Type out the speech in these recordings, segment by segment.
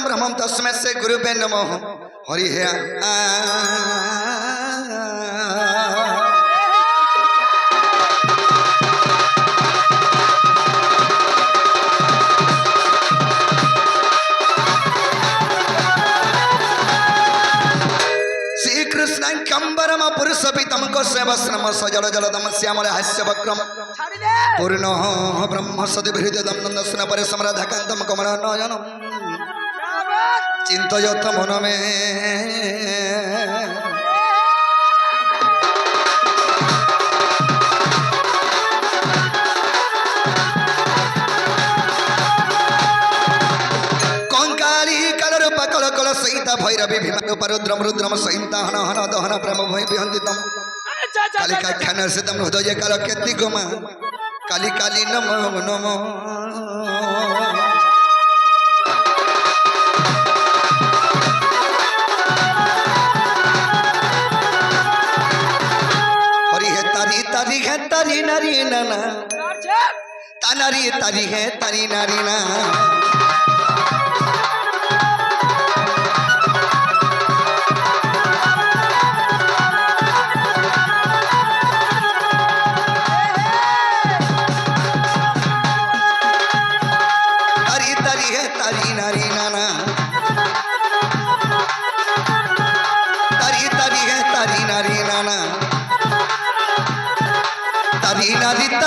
ब्रह्मं तस्मै श्री गुरुवे नमः हरि कंबरम पुरुष पितम को सेवस्नम सजल जलदम श्यामल हास्य वक्रम पूर्ण ब्रह्म सति हृदयदम नंदन पर समराधाकांतम कमल नयनम चिंतयत मन में सहिता भैरवी भीम रुद्रम रुद्रम सहिता हन हन दहन प्रेम भय विहंतितम कालिका ख्यान सितम हृदय काल केति गोमा काली काली नमो नमो हरि है तारी नारी नाना तानारी तारी है तारी नारी ना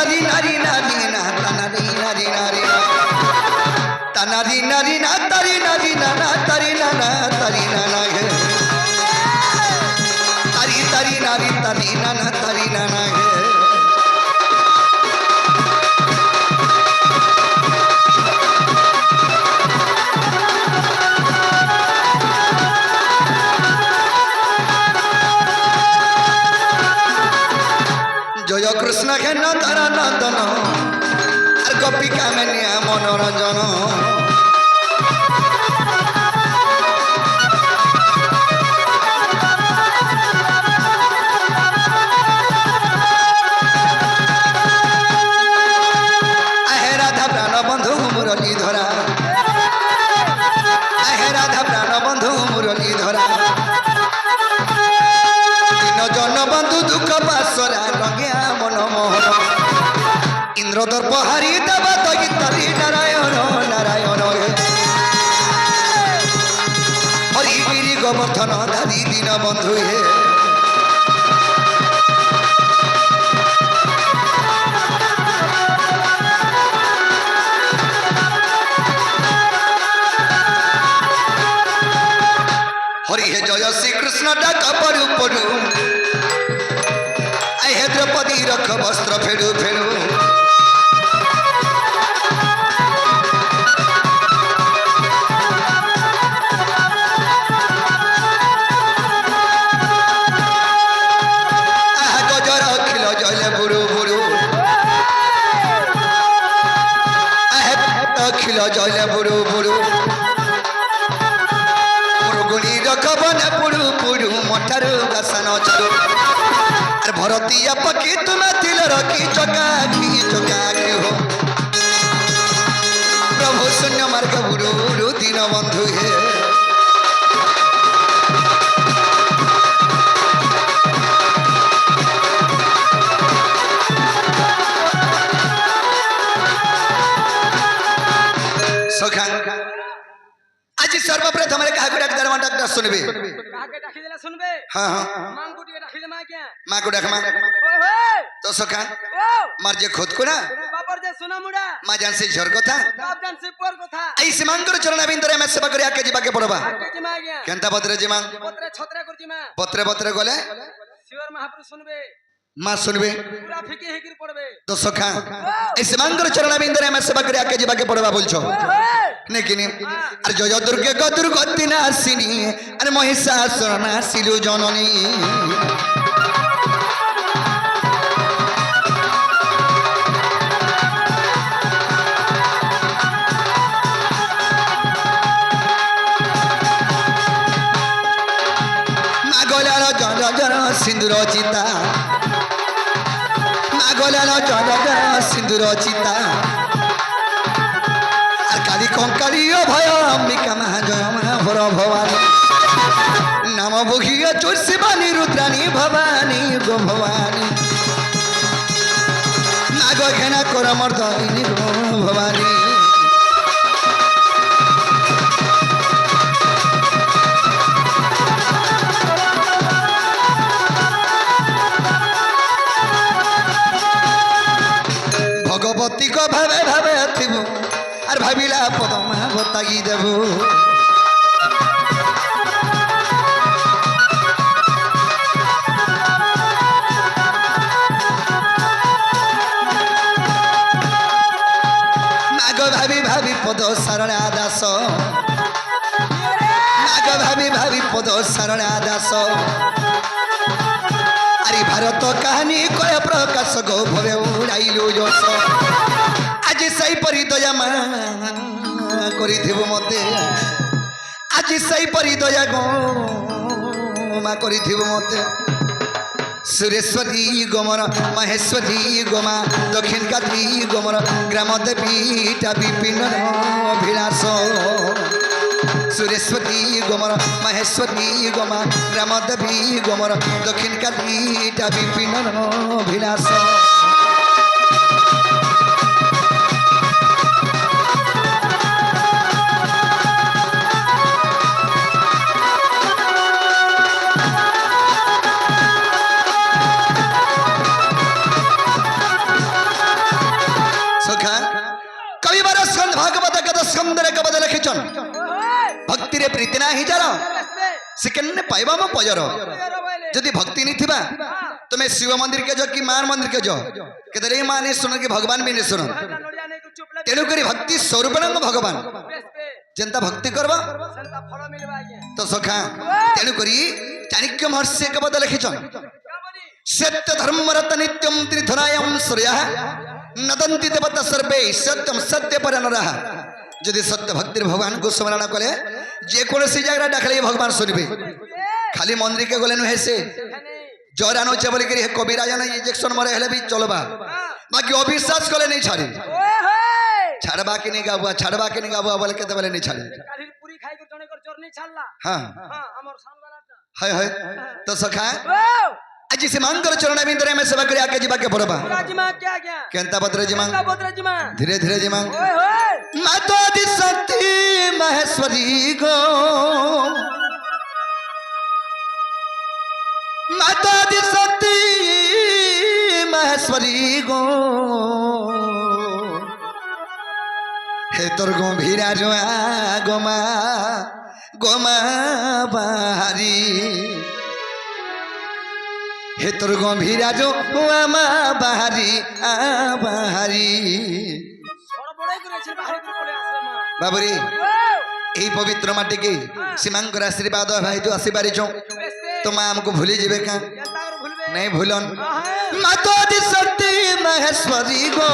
तारी नारी नारी ना तानारी नारी नारी तानारी नारी ना तारी नारी ना तारी नाना तारी नाना है तारी तारी नारी तारी नाना तारी नाना है जय कृष्ण के नंदन नंदन और गोपिका में निया मनोरंजन आहे राधा प्राण बंधु मुरली धरा आहे राधा प्राण बंधु मुरली धरा तीन जन बंधु दुख पासरा लगे इंद्र दर्प हरि देवा तरी नारायण नारायण हरि गिरी गोवर्धन धारी दीन बंधु हे हरि हे जय श्री कृष्ण डाक पड़ू पड़ू हे द्रौपदी रख वस्त्र फेड़ू फेड़ू गजर खिल जले बुड़ू बुड़ू खिल जले बुड़ू बुड़ू मुरुगुणी रख बने पुड़ू पुड़ू मठारू गासन चलू भरतीय पक्षी तुम्हें तिल रखी चकाखी हो प्रभु शून्य मार्ग बुरु दीन बंधु हे सखा आज सर्वप्रथम डाक सुनबे हाँ हाँ माँ को डाक तो सखा मार जे खुद को ना माँ जान से झर को था ऐसे मांगर चरण बिंदरे में सेवा करे आके जीवा के पड़बा केनता बत्रे जिमा बत्रे बत्रे गले माँ सुनबे पूरा फिके हेकिर पड़बे तो सखा ऐसे मांगर चरण बिंदरे में सेवा करे आके जीवा के पड़बा बोलछो नेकिनी अरे जय दुर्गे दुर्गति नासिनी अरे महिषासुर नासिलु जननी मागलार जन जन सिंदूर चिता मागलार जन जन सिंदूर चिता काली কঙ্কালীয় ভয় অম্বিকা মা জয় মা ভর ভবানী নাম বহিয়া চর্ষিবাণী রুদ্রাণী ভবানী গো ভবানী নাগ ঘেনা কর মর্দিনী গো ভবানী ভগবতী কো ভাবে ভাবে থিব আর ভাবিলা পদমা বতাগি দেব নাগ ভাবি ভাবি পদ শরণা দাস নাগ ভাবি ভাবি পদ শরণা দাস আরে ভারত কাহিনী কয় প্রকাশ গো ভবে উড়াইলু যশ আজি সেইপরি দয়া মা করিথিব মতে আজি সেইপরি দয়া গো মা করিথিব মতে সুরেশ্বরী গোমর মহেশ্বরী গোমা দক্ষিণ কালী গোমর গ্রাম দেবীটা বিপিন অভিলাষ সুরেশ্বরী গোমর মহেশ্বরী গোমা গ্রাম দেবী গোমর দক্ষিণ কালীটা বিপিন অভিলাষ ভাগবত কত সুন্দর কবদ লিখিছন ভক্তিরে প্রীতি না হি যার সে কেনে পাইবা মো পজর যদি ভক্তি নি থিবা তুমি শিব মন্দির কে जो कि मार मंदिर के जो केदरे मां ने सुन कि भगवान भी ने सुन तेनु करी भक्ति स्वरूप नंग भगवान जनता भक्ति करबा तो सखा तेनु करी चाणक्य महर्षि कबद लिखिछन सत्य धर्म रत नित्यम त्रिधरायम सूर्य नदंती देवता सर्वे सत्यम सत्य पर नरह यदि सत्य भक्ति भगवान को स्मरण करे जे कोनसी जगह डाकले भगवान सुनबे खाली मंदिर के गले नुहे से जरा नो चबल करी कविराज ने इंजेक्शन मारे हेले भी चलबा बाकी अविश्वास कले नहीं छाड़ी छाड़बा के नहीं गाबुआ बोले के बोले नहीं छाड़ी पूरी खाई को जने कर जोर नहीं छाड़ला हां हां हमर सामवाला हाय हाय तो सखा आज से मांगर चरण बिंदरे में सेवा करिया के जीवा के पड़बा राजमा क्या क्या केंता भद्र जीमा धीरे धीरे जीमा ओए होए माता दी शक्ति महेश्वरी गो माता दी शक्ति महेश्वरी गो हे तोर गंभीरा जोआ गोमा गोमा बारी हे तोर गंभीरा जो आमा बाहारी आ बाहारी बाबरी এই পবিত্র মাটি के सीमांकर आशीर्वाद भाई तो आसी पारी छो तो मां हमको भूली जीवे का नहीं भूलन माता दी शक्ति महेश्वरी गो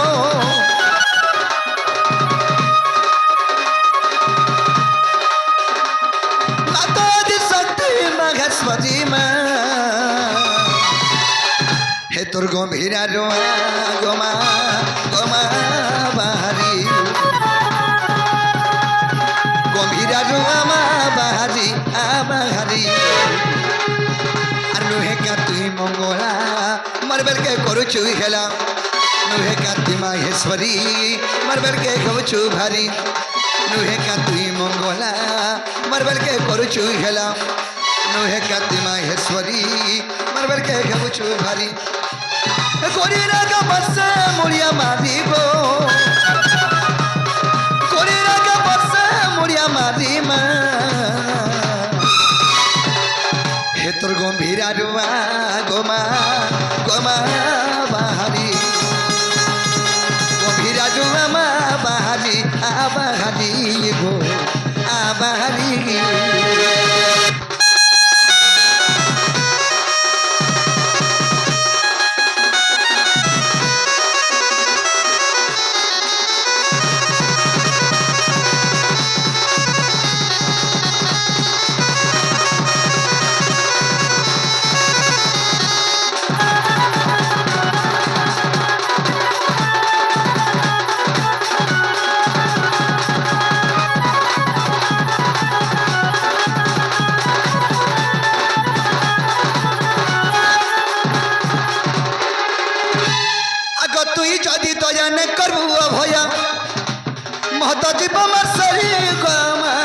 माता दी शक्ति महेश्वरी मां हे तोर गंभीरा रोआ गोमा गोमा बाहारी गंभीरा रोआ मा बाहारी आ बाहारी नुहे क्या तुई मंगोला मरबल के करुचु खेला नुहे क्या तुई माहेश्वरी मरबल के करुचु भारी नुहे क्या तुई मंगोला मरबल के करुचु खेला नुहे क्या तुई माहेश्वरी मरबल के करुचु भारी कोरीरा का बसे मुड़िया मारी गो कोरीरा का बसे मुड़िया मारी मां हे तोर गंभीरा रुआ गोमा गोमा बाहारी गंभीरा रुआ मा बाहारी आ बाहारी गो आ बाहारी ভয়া মহত জীব মাসরি গমা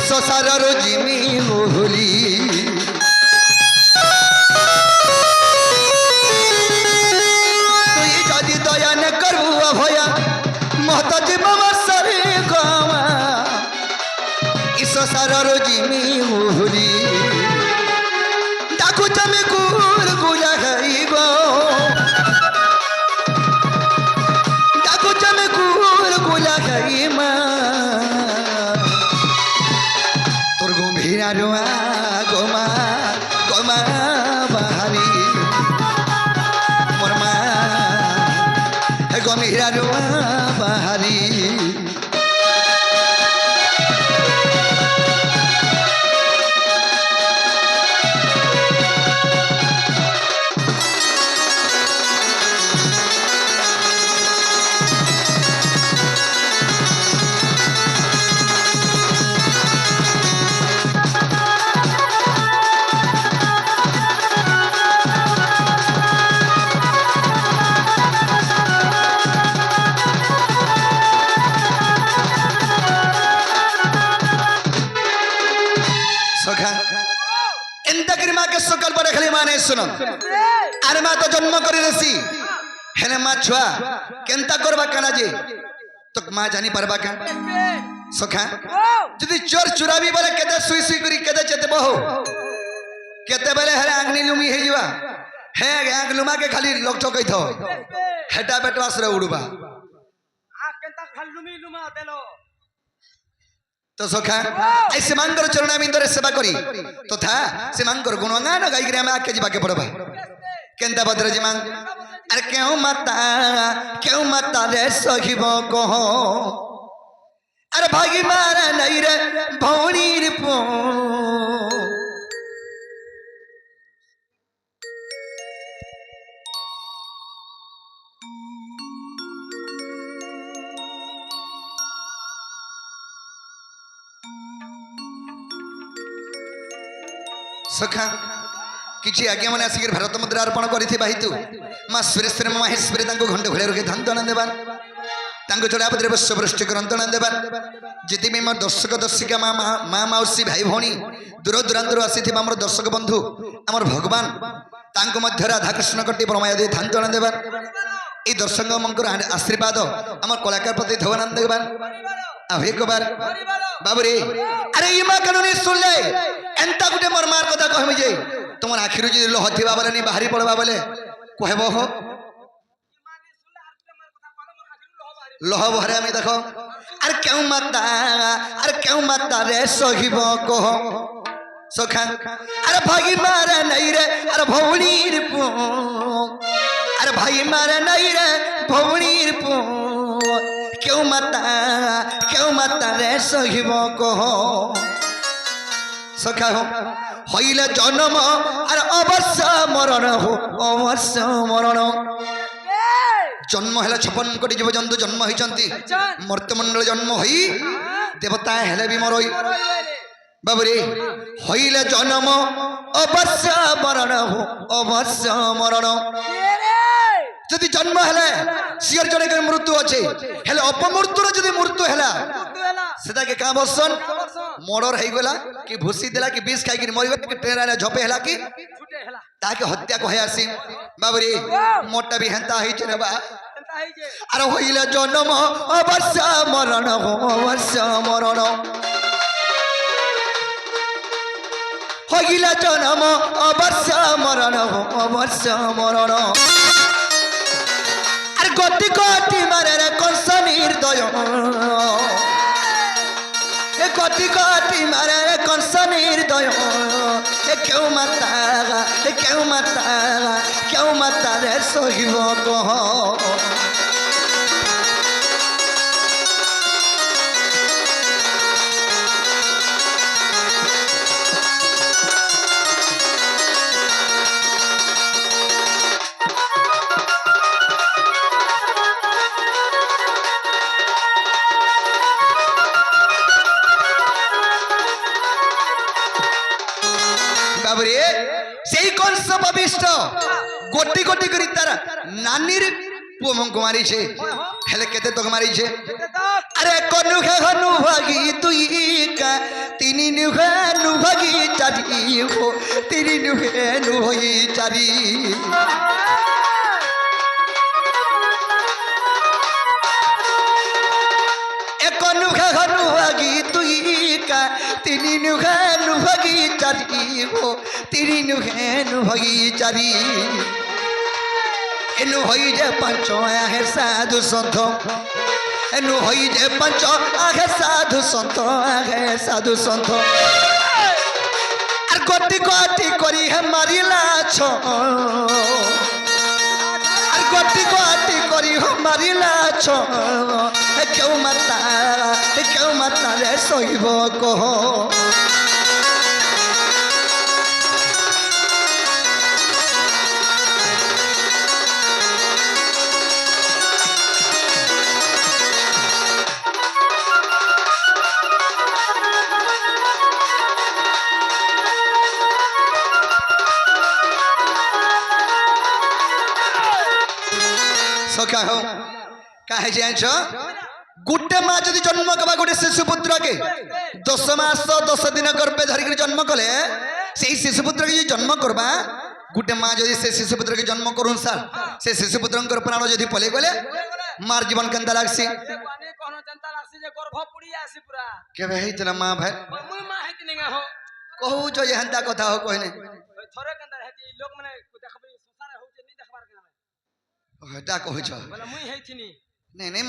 সংসারর জিমি ওহলি তুই যদি দয়া ন করবু ভয়া মহত জীব মাসরি গমা সংসারর জিমি ওহলি ডাকু চমে কুল গুলা গাইব ডাকু চমে কুল গুলা গাইমা তোর গম্ভীরা রোয়া গোমা গোমা বাহারি মোর মা গম্ভীরা রোয়া বাহারি সকাল পরে খালি মানে শুনো আরে মা তো জন্ম করে রেছি হেলে মা ছুয়া কেনতা করবা কানা যে তো মা জানি পারবা কেন সখা যদি চোর চুরাবি বলে কেতে সুই সুই করি কেতে চেতে বহু কেতে বেলে হেলে আংনি লুমি হয়ে যাবা হে আং লুমাকে খালি লোক ঠকাই থ হেটা বেটো আসরে উড়বা তো সখা এই সেমাঙ্কর চরণাবিন্দরে সেবা করি তথা সেমাঙ্কর গুণগান গাইকি আমি আগে যাকে পড়বা কেনতা বদরে জিমাং আর কেউ মাতা রে সখিব কহ আর ভাগি মারা নাই রে ভৌণীর পো सखा किसी आज्ञा मैंने आसिक भारत मुद्रा अर्पण करितु माँ सुरेश्वर महेश्वरी घंट घोड़े रखे धंतना देवान चढ़ापति बश्य वृष्टि रंतना देवान जिते भी मोर दर्शक दर्शिका माँ माँ मौसी भाई भौणी दूर दूरांतर आसी आम दर्शक बंधु आमर भगवान मध्य राधाकृष्ण कटी प्रमाय दे धांतना देवान ये दर्शक मंकर आशीर्वाद आम कलाकार प्रति धवान देवान अभिकबार बाबू रे अरे ये माँ कानूनी सुन ले एंता गुटे मोर मार कथा कहमी जे तुम आखिर जो लह थिबा बेले नहीं बाहरी पड़वा बेले कहबो हो लह भरे आमी देखो अरे क्यों माता रे सहिब कह सखा अरे भाई मारे नहीं रे अरे भौणीर पो अरे भाई मारे नहीं रे भौणीर पो क्यों माता रे सहिब कह सखा हो हईले जन्म और अवश्य मरण हो अवश्य मरण जन्म है 56 कोटी जीव जंतु जन्म होती मर्त्यमंडल जन्म हो देवता हेले भी मरई बाबूरे हईले जन्म अवश्य मरण हो अवश्य मरण जदि जन्म है सियर जन मृत्यु अच्छे हेले अपमृत्युर जदि मृत्यु है सेटा के का बसन मर्डर हो गला कि भूसी देला कि विष खाई मरबे कि ट्रेन झपे है कि ताके हत्या कहे आसी बाबूरे मोटा भी हेंता होई छे बा अरे होइले जन्म अवश्य मरण हो अवश्य मरण होइले जन्म अवश्य मरण हो अवश्य मरण अरे गति गति मारे रे कंस निर्दय गति गति मारे रे कंस निर्दय क्यों माता रे सहिब कह गोटी गोटी करी तार नानीर পুଅ মঙ্কু মারিছে হেলে কেতে তোকে মারিছে আরে কনু হে হনু ভাগি তুই কা তিনি নুহে নু ভাগি চারি হো তিনি নুহে নু হই চারি কনু হে হনু ভাগি তুই কা তিনি নুহে নু ভাগি চারি হো তিনি নুহে নু হই চারি এনু হই যে পঞ্চ আহে সাধু সন্ত এনু হই যে পঞ্চ আহে সাধু সন্ত আর গতি গতি করি হে মারিলা ছ আর গতি গতি করি হে মারিলা ছ কেউ মাতা রে সইব কহ কাহে জানছ গোটে মা যদি জন্ম কবা গোটে শিশুপুত্রকে 10 মাস 10 দিন গর্ভে ধরিকি জন্ম কলে সেই শিশুপুত্রকে যদি জন্ম করবা গোটে মা যদি সে শিশুপুত্রকে জন্ম করুন স্যার সে শিশুপুত্রঙ্কর প্রাণ যদি পলে গলে মার জীবন কেনতা লাগছি কেবে হইতলা মা ভাই কহুছ যে হেন্তা কথা হো কইনে থরে কেনতা হেতি লোক মানে দেখবে সংসারে হউছে নি দেখবার কেন হেটা কহুছ বলে মুই হেইছিনি নাই নাই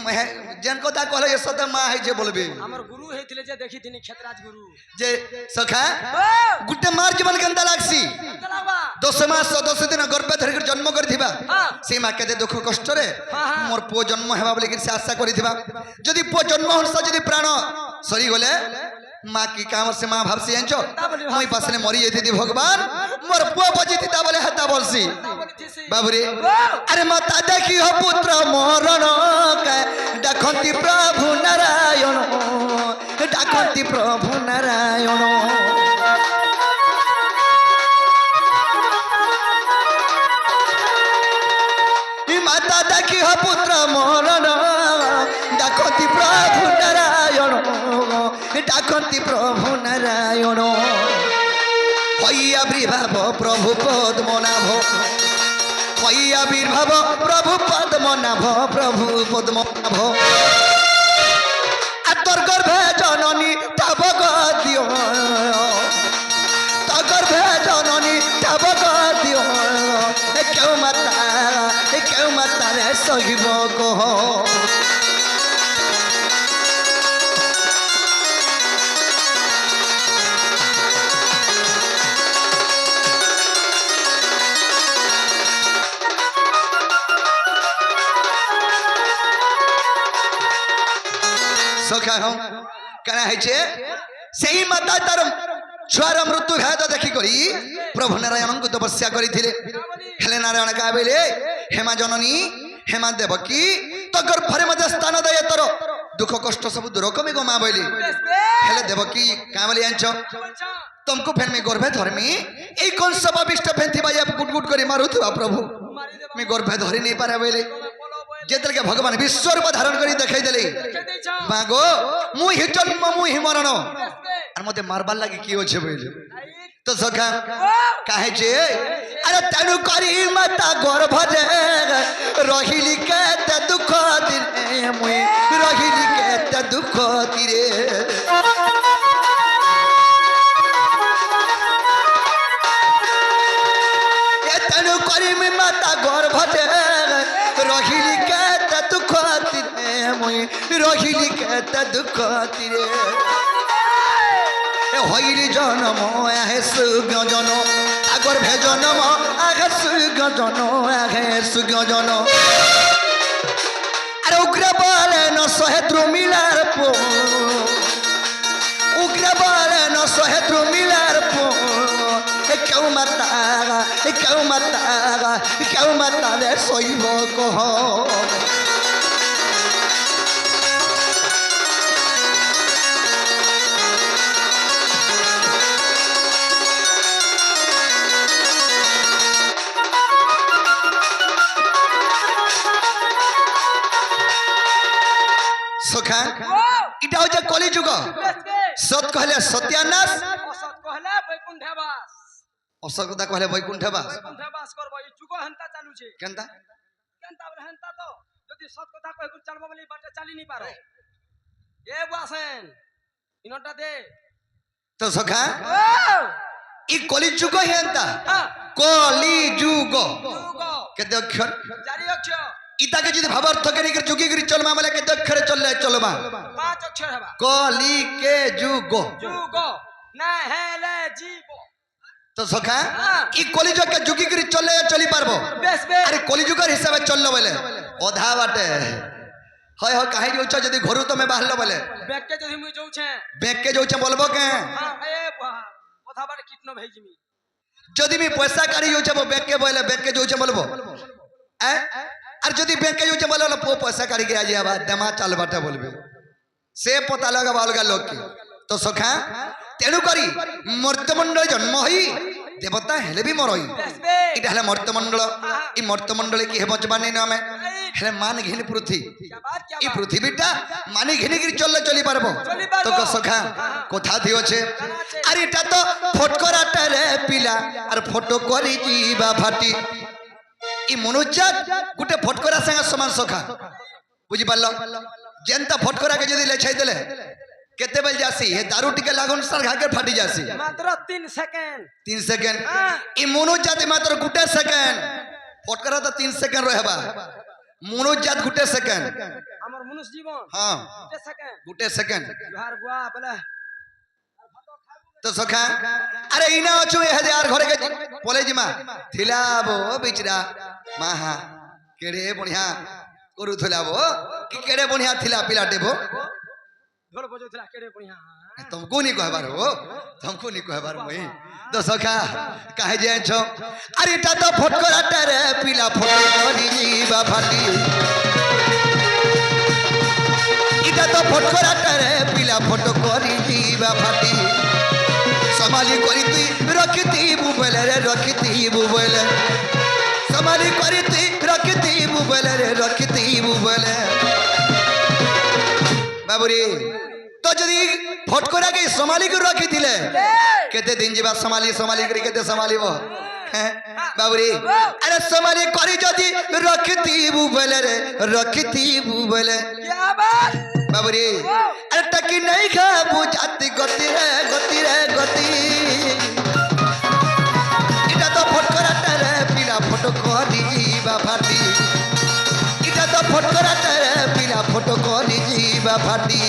যেন কথা কলে এ সদা মা হই যে বলবে আমার গুরু হেইছিলে যে দেখিতিনি ক্ষেত্রাজ গুরু যে সখা গুটে মার জীবন কেনতা লাগছি 10 মাস 10 দিন গর্ভে ধরি জন্ম করিথিবা সেই মা কেতে দুঃখ কষ্ট রে মোর পুଅ জন্ম হেবা বলি সে আশা করিথিবা যদি পুଅ জন্ম হনসা যদি প্রাণ সরি গলে মা কি কাম সে মা ভাবছি জানছো মই পাশে মরি যাইতি ভগবান মোর পুଅ বজিতি তা বলে হাতা বলছি বাবুরে আরে মাতা দেখি হো পুত্র মরণ ডাকন্তি প্রভু নারায়ণ ডাকন্তি প্রভু নারায়ণ মাতা দেখি হো পুত্র মরণ ডাকন্তি প্রভু নারায়ণ ডাকন্তি প্রভু নারায়ণ হইয়া বির্ভাব প্রভু পদ্মনাভ হইয়া বির্ভাব প্রভু পদ্মনাভ প্রভু পদ্মনাভ তোর গর্ভে জননী তব গদিও তোর গর্ভে জননী তব গদিও কেউ মাতা রে সহিব কহ সখা হম কানা হইছে সেই মাতা তার ছুয়ার মৃত্যু ভেদ দেখি করি প্রভু নারায়ণଙ୍କୁ তপস্যা করিଥିଲେ হেলে নারায়ণ কাবিলে হেমা জননী হেমা দেবকী তো গর্ভরে মধ্যে স্থান দেয় তোর দুঃখ কষ্ট সব দূর কমি গো মা বইলি হেলে দেবকী কা বলি আনছ तुमको फेन में गर्भे धर्मी এই কোন সবাবিষ্ট ফেন্থি বাজা গুটগুট করে মারুথিবা প্রভু আমি গর্ভে ধরি নেই পারে বইলে যেতলকে ভগবান বিশ্বরূপ ধারণ করে দেখাই দেলে মা গো মুই হি জন্ম মুই হি মরণ আর মতে মারবার লাগি কি হচ্ছে বইলে তো সখা কাহে যে আরে তেনু করি মাতা গর্ভরে রহিলি কেতে দুঃখ দিরে মুই রহিলি কেতে দুঃখ দিরে তেনু করি মাতা গর্ভরে রহিলি কেতে দুঃখ দিরে মুই রহিলি কেতে দুঃখ দিরে হইলি জনম আহে সুজ্ঞ জন আগর ভে জনম আগে সুজ্ঞ জন আগে সুজ্ঞ জন আরে উগ্র বলে ন সহেত্রু মিলার পো উগ্র বলে ন সহেত্রু মিলার পো কেউ মাতা রে সইব কহ সখা এটা হচ্ছে কলিযুগ সৎ কহলে সত্যানাশ অসৎ কহলে বৈকুণ্ঠবাস অসৎ কথা কহলে বৈকুণ্ঠবাস বৈকুণ্ঠবাস করব এই যুগ হেনতা চালুছে কেনতা কেনতা বলে হেনতা তো যদি সৎ কথা কই চালবো বলি বাটে চালি নি পারো এ বাসেন ইনটা দে তো সখা ও ই কলিযুগ হেনতা হ্যাঁ কলিযুগ যুগ কেতে অক্ষর জারি অক্ষর ইতাকে যদি ভাবার্থ করি যুগি করি চলমা বলে কেতে অক্ষরে চললে চলবা 5 অক্ষর হবা কলি কে যুগ যুগ না হেলে জীব তো সখা ই কলিযুগকে যুগি করি চললে চলি পারবো বেশ বেশ আরে কলিযুগের হিসাবে চললো বলে অধা বাটে হয় হয় কাহি যাচ্ছ যদি ঘরু তুমি বাহারলো বলে ব্যাগকে যদি মুই যাউছে ব্যাংকে যাচ্ছ বলবো কে হ্যাঁ এ কথা বারে কীটন ভেজিমি যদি আমি পয়সা কাঢ়ি যাচ্ছ ব্যাংকে বলে ব্যাংকে যাচ্ছ বলবো আর যদি ব্যাংকে যাচ্ছ বলে পয়সা কাঢ়ি কে আজ আবার দেমা চালবাটা বলবে সে পতা লগাবা অলগা লোক তো সখা তেণু করি মর্তমণ্ডল জন্ম হই দেবতা হেলে বি মরই বেশ বেশ এটা হলে মর্তমণ্ডল এই মর্তমণ্ডলে কি হেব জানি না আমি হেলে মান ঘিনি পৃথিবী क्या बात क्या এই बात পৃথিবীটা মানি ঘিনি গিরি চললে চলি পারবো চলি পারবো। তো সখা কোথা দিওছে আর এটা তো ফটকরাটা রে পিলা আর ফটো করি জিবা ফাটি এই মনুজাত গুটে ফটকরা সঙ্গে সমান সখা বুঝি পারল যেনতা ফটকরাকে যদি লেছাই দেলে কেতে বেল যাসি হে দারু টিকে লাগুন সার ঘাকে ফাটি যাসি মাত্র 3 সেকেন্ড 3 সেকেন্ড হ্যাঁ। এই মনুজাত মাত্র গুটে সেকেন্ড ফটকরা তো 3 সেকেন্ড রহবা মনুজাত গুটে সেকেন্ড আমার মনুষ্য জীবন হ্যাঁ 1 সেকেন্ড গুটে সেকেন্ড বিহার বুয়া বলে তো সখা আরে ইনা অছু হাজার ঘরে কে বলে জিমা থিলাবো বিচরা মাহা কেড়ে বঢ়িয়া করুথলাবো কি কেড়ে বঢ়িয়া থিলা পিলা দেবো ঢোল বজাউଥିଲା কেড়ে বঢ়িয়া तुमको नहीं कहबार हो तुमको नहीं कहबार मुई तो सखा काहे जे छो अरे ता तो फटकराटा रे पीला फटो करी जीवा फाटी इटा तो फटकराटा रे पीला फटो करी जीवा फाटी समाली करी तुई रखती बुबले रे रखती बुबले समाली करी तुई रखती बुबले रे रखती बुबले बाबूरी तो जदी फटकरा के समाली को रखी दिले केते दिन जीवा समाली करी केते समालीबो बाबूरी अरे समाली करी जदी रखती बुबले रे रखती बुबले क्या बात बाबूरी अरे टकी नहीं खा बुझाती गति रे गति रे गति इटा तो फटकराटा रे पीला फटो करी जीवा फाटी इटा तो फटकराटा रे पीला फटो करी जीवा फाटी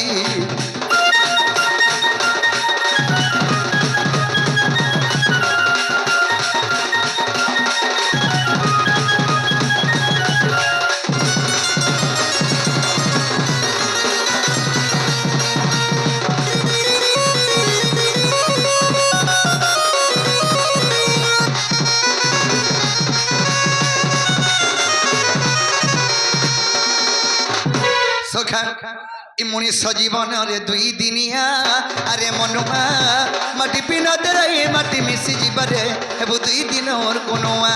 सखा इ मनुष्य जीवन रे दुई दिनिया अरे मनुआ माटी पिनत रे माटी मिसी जीवरे हेबु दुई दिन और कोनोआ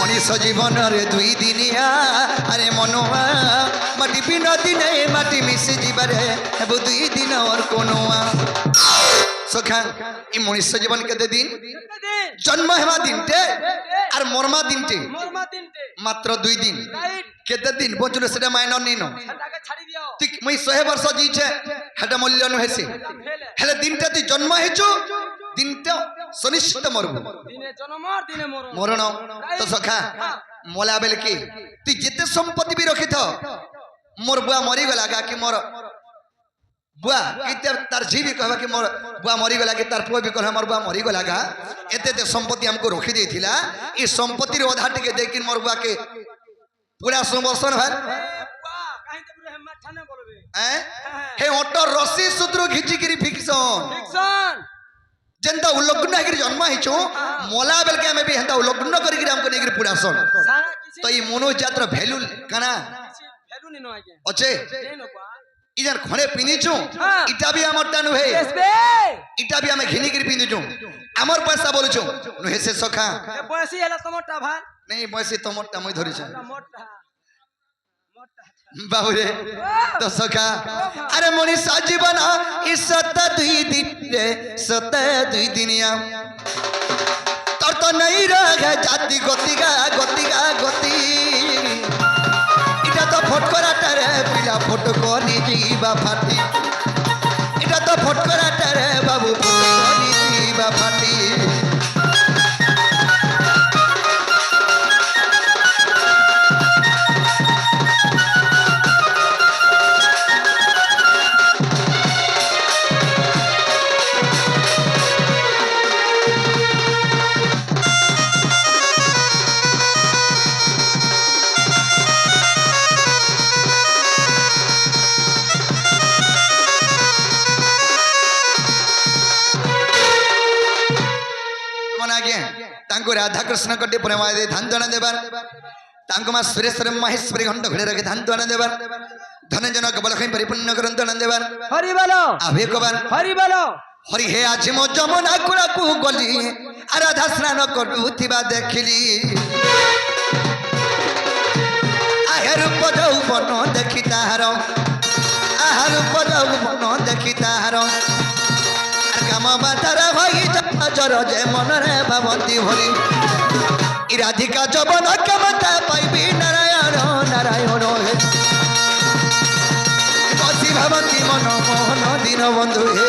मनुष्य जीवन रे दुई दिनिया अरे मनुआ माटी पिनत रे माटी मिसी जीवरे हेबु दुई दिन और कोनोआ सखा इ मनुष्य जीवन केते दिन দিন जन्म हेमा दिनटे আর মরমা দিনটি মরমা দিনতে মাত্র 2 দিন রাইট কেতে দিন বঞ্চলে সেটা মাইন নিনো সেটাকে ছাড়ি দিও ঠিক মই 100 বর্ষ জিছে হেটা মূল্য নহেছি এটা ফেলে হেলে দিনটা তুই জন্ম হেছু দিনটা সুনিশ্চিত মরবু দিনে জন্ম আর দিনে মরণ মরণ তো সখা মলা বেল কি তুই যেতে সম্পত্তি বি রখিথ মোর বুয়া মরি গলা গা কি মোর बुआ किते तार झी भी कहबा कि मोर बुआ मरी गला कि तार पुआ भी कहबा मोर बुआ मरी गला गा एते ते संपत्ति हमको रखी देथिला ई संपत्ति रे आधा टिके देकिन मोर बुआ के पूरा समर्षण भर বুয়া কাহি তো পুরো হেম্মা ঠানে বলবে हैं हे ऑटो रस्सी सूत्र घिची गिरी फिक्सन ফিকশন जेंता उल्लग्न हेगिरी जन्म हिचो मोला बेल के हमें भी हेंता उल्लग्न करी गिरी हमको नेगिरी पूरा सन সারা কিছু तो ई मनो जात्र वैल्यू काना ভ্যালু নিনো আগে अच्छे দেন বুয়া इधर खने पिनिचू हाँ। इटा भी हमर तानु है বেশ বে इटा भी हमें घिनी गिरी पिनिचू हमर पैसा बोलचू नुहे से सखा এ বয়সী হলা তোমারটা ভাই নেই বয়সী তোমরটা মই ধরেছ মোটা মোটা বাবুরে তো সখা আরে মনীষ জীবন সত দুই দিন রে সত দুই দিনিয়া তোর তো নেই রে জাতি গতিগা গতিগা গতি এটা তো ফটকরাটারে পিলা ফটকরি যাইবা ফাটি এটা তো ফটকরাটারে বাবু ফটকরি যাইবা ফাটি রাধা কৃষ্ণ কটি প্রেমা ধান দানা দেবার তাঙ্ক মা সুরেশ্বর মহেশ্বরী ঘণ্ট ঘড়ে রাখে ধান দানা দেবার ধনজন কবল খাই পরিপূর্ণ করন দানা দেবার হরি বলো আবে কবার হরি বলো হরি হে আজ মো যমুনা কুড়াকু গলি আর রাধা স্নান করুথিবা দেখিলি আহে রূপ যৌবন দেখি তাহার আহা রূপ যৌবন দেখি তাহার কাম বাতার ভাই জর যে মনরে ভাবন্তি ভরি রাধিকা যবন কেমতা পাইবি নারায়ণ নারায়ণ হে বসি ভাবন্তি মন মোহন দীন বন্ধু হে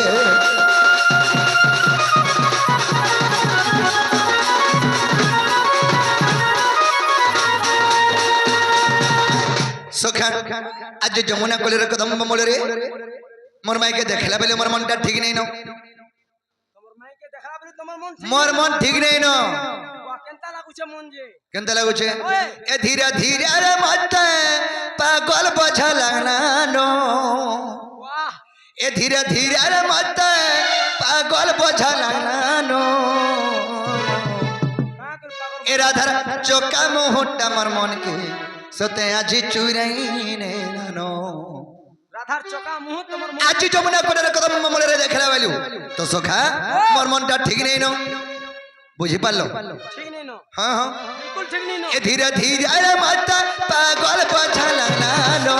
সখা আজ যমুনা কলের কদম্ব মূলরে মোর মাইকে দেখলা বেলে মোর মনটা ঠিক নেই ন মোর মন ঠিক নেই ন কেনতা লাগুছে এ ধীরে ধীরে রে মতে পাগল বোঝা লাগনানো এ ধীরে ধীরে রে মতে পাগল বোঝা লাগনানো এ রাধার চোকা মোহটা মোর মনকে সতে আজি চুরাই নেলানো রাধার চোকা মুহ তোমার আজি যমুনা কোলের কদম মূলরে দেখলা বেলু তো সখা মোর মনটা ঠিক নেই ন বুঝি পারলো ঠিক নেই না হ্যাঁ হ্যাঁ বিলকুল ঠিক নেই না এ ধীরে ধীরে রে মাতা পাগল বোঝা লাগনানো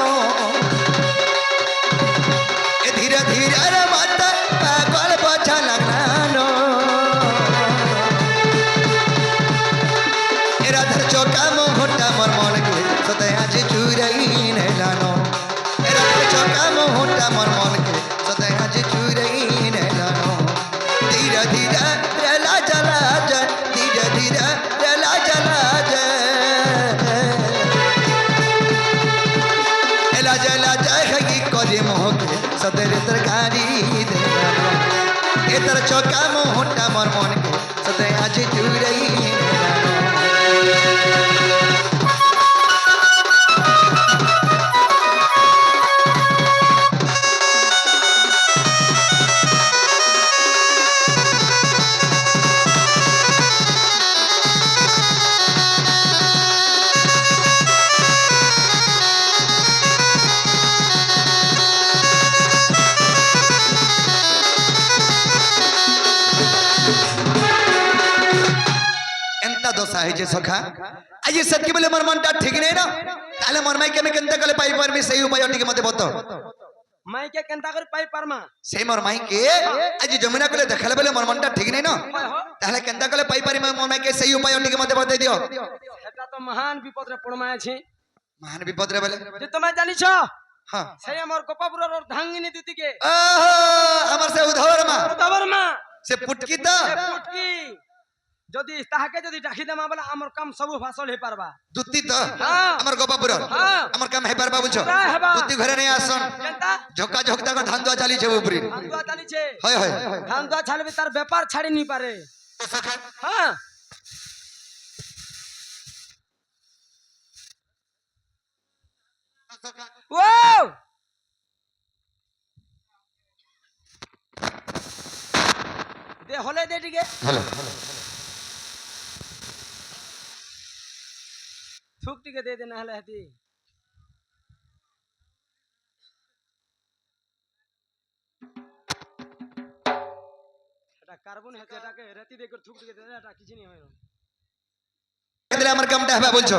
এ ধীরে ধীরে রে মাতা পাগল বোঝা লাগনানো এ রাধার চোকা মোহটা মোর মনকে সতে আজি চুরাই নেলানো এ রাধার চোকা মোহটা মোর মনকে সতে আজি চুরাই নেলানো ধীরে ধীরে রেলা জ্বালা যায় ধীরে ধীরে রেলা জ্বালা যায় এলা জ্বালা যায় খাই করে মোহকে সতের তরকারি দেলানো এ তার চোকা মোহটা মোর মনকে সতে আজি চুরাই নেলানো দশা হয়েছে সখা আজ সত্যি বলে মোর মনটা ঠিক নেই না তাহলে মোর মাইকে আমি কেনতে গেলে পাই পারবি সেই উপায়টিকে মতে বত মাইকে কেনতা করে পাই পারমা সেই মোর মাইকে আজ যমুনা কলে দেখালে বলে মোর মনটা ঠিক নেই না তাহলে কেনতা গেলে পাই পারি মোর মাইকে সেই উপায়টিকে মতে বতাই দিও এটা তো মহান বিপদরে পড়মা আছে মহান বিপদ রে বলে যে তুমি জানিছ হ্যাঁ সেই আমার গোপাপুরর ধাঙ্গিনী দিদিকে ওহো আমার সে উধর মা তোর মা সে পুটকি তো পুটকি যদি তাহাকে যদি ডাকি দেমা বলে আমার কাম সবু ফাসল হই পারবা দুতি তো আমার গোপাপুর আমার কাম হেবার বাবু ছ দুতি ঘরে নেই আসন কেনতা ঝোকা ঝোকতা ধান দোয়া চালিছে উপরে ধান দোয়া চালিছে হয় হয় ধান দোয়া ছাড়বে তার ব্যাপার ছাড়ি নি পারে হ্যাঁ ও দে হলে দে টিকে হ্যালো থুক টিকে দে দে না হলে হাতি এটা কার্বন হেতে এটাকে রেতি দে করে থুক টিকে দে এটা কিছু নি হয় না আমার কামটা হবে বলছো